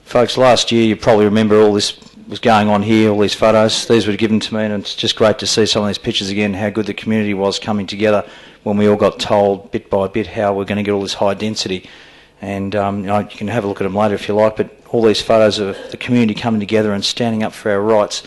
Folks, last year you probably remember all this was going on here, all these photos. These were given to me, and it's just great to see some of these pictures again, how good the community was coming together when we all got told bit by bit how we're going to get all this high density. And you can have a look at them later if you like, but all these photos of the community coming together and standing up for our rights.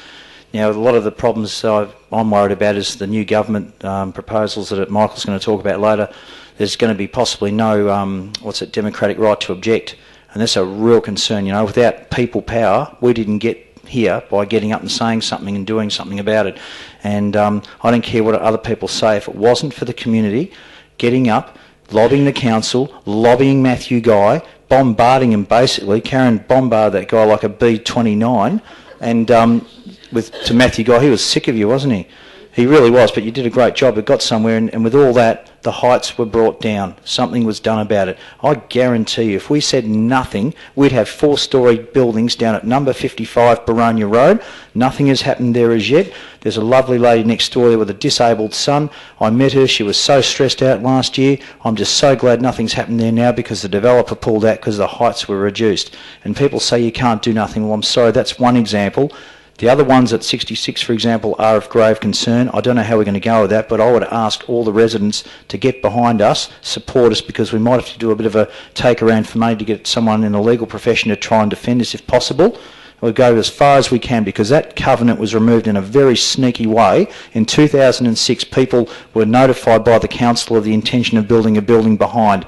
Now, a lot of the problems I'm worried about is the new government proposals that Michael's going to talk about later. There's going to be possibly no, democratic right to object. And that's a real concern. You know, without people power, we didn't get here by getting up and saying something and doing something about it. And I don't care what other people say. If it wasn't for the community getting up, lobbying the council, lobbying Matthew Guy, bombarding him basically, Karen bombarded that guy like a B-29, and to Matthew Guy, he was sick of you, wasn't he? He really was, but you did a great job. It got somewhere, and with all that, the heights were brought down. Something was done about it. I guarantee you, if we said nothing, we'd have 4-storey buildings down at number 55 Boronia Road. Nothing has happened there as yet. There's a lovely lady next door there with a disabled son. I met her. She was so stressed out last year. I'm just so glad nothing's happened there now because the developer pulled out because the heights were reduced. And people say you can't do nothing. Well, I'm sorry, that's one example. The other ones at 66, for example, are of grave concern. I don't know how we're going to go with that, but I would ask all the residents to get behind us, support us, because we might have to do a bit of a take around for money to get someone in the legal profession to try and defend us if possible. We'll go as far as we can because that covenant was removed in a very sneaky way. In 2006, people were notified by the council of the intention of building a building behind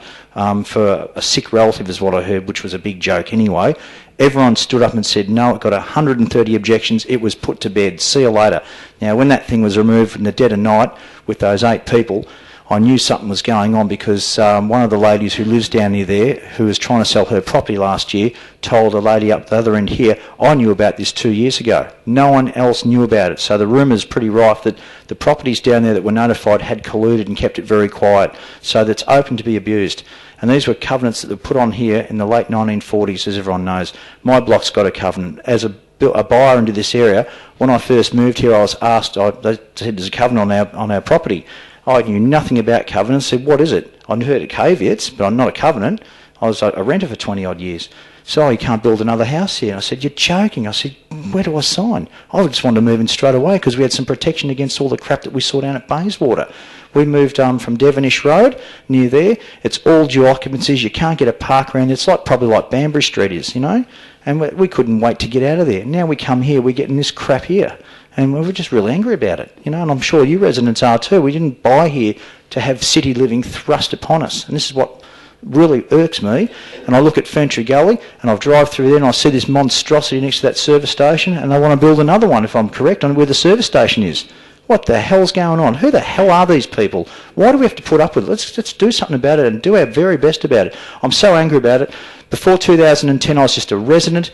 for a sick relative is what I heard, which was a big joke anyway. Everyone stood up and said, no, it got 130 objections. It was put to bed. See you later. Now, when that thing was removed in the dead of night with those 8 people, I knew something was going on because one of the ladies who lives down near there, who was trying to sell her property last year, told a lady up the other end here, I knew about this 2 years ago. No one else knew about it. So the rumour's pretty rife that the properties down there that were notified had colluded and kept it very quiet. So that's open to be abused. And these were covenants that were put on here in the late 1940s, as everyone knows. My block's got a covenant. As a buyer into this area, when I first moved here, I was asked, they said there's a covenant on our property. I knew nothing about covenants. I said, what is it? I heard of caveats, but I'm not a covenant. I was a renter for 20 odd years. So you can't build another house here. And I said, you're joking. I said, where do I sign? I just wanted to move in straight away because we had some protection against all the crap that we saw down at Bayswater. We moved from Devonish Road, near there. It's all due occupancies. You can't get a park around there. It's probably like Banbury Street is, you know. And we couldn't wait to get out of there. Now we come here, we're getting this crap here. And we're just really angry about it, you know, and I'm sure you residents are too. We didn't buy here to have city living thrust upon us. And this is what really irks me. And I look at Ferntree Gully and I drive through there and I see this monstrosity next to that service station and they want to build another one, if I'm correct, on where the service station is. What the hell's going on? Who the hell are these people? Why do we have to put up with it? Let's do something about it and do our very best about it. I'm so angry about it. Before 2010, I was just a resident,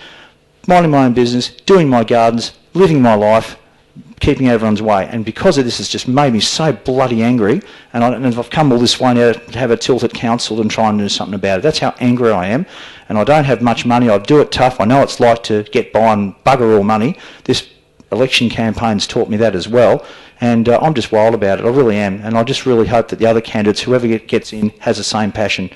minding my own business, doing my gardens, living my life, keeping everyone's way. And because of this, it's just made me so bloody angry. And I've come all this way now to have a tilt at council and try and do something about it. That's how angry I am. And I don't have much money. I do it tough. I know it's like to get by and bugger all money. This election campaign's taught me that as well. And I'm just wild about it. I really am. And I just really hope that the other candidates, whoever gets in, has the same passion.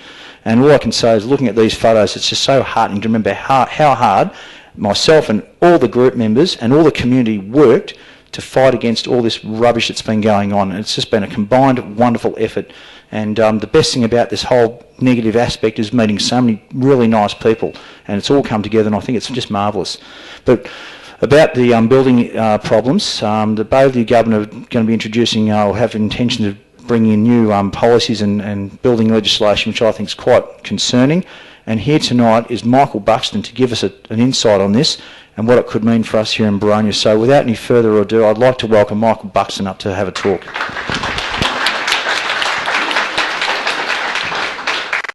And all I can say is, looking at these photos, it's just so heartening to remember how hard myself and all the group members and all the community worked to fight against all this rubbish that's been going on. And it's just been a combined wonderful effort. And the best thing about this whole negative aspect is meeting so many really nice people. And it's all come together, and I think it's just marvellous. But about the building problems, the Bayview government are going to be introducing, or have intention of bringing in new policies and building legislation, which I think is quite concerning. And here tonight is Michael Buxton to give us an insight on this and what it could mean for us here in Boronia. So without any further ado, I'd like to welcome Michael Buxton up to have a talk.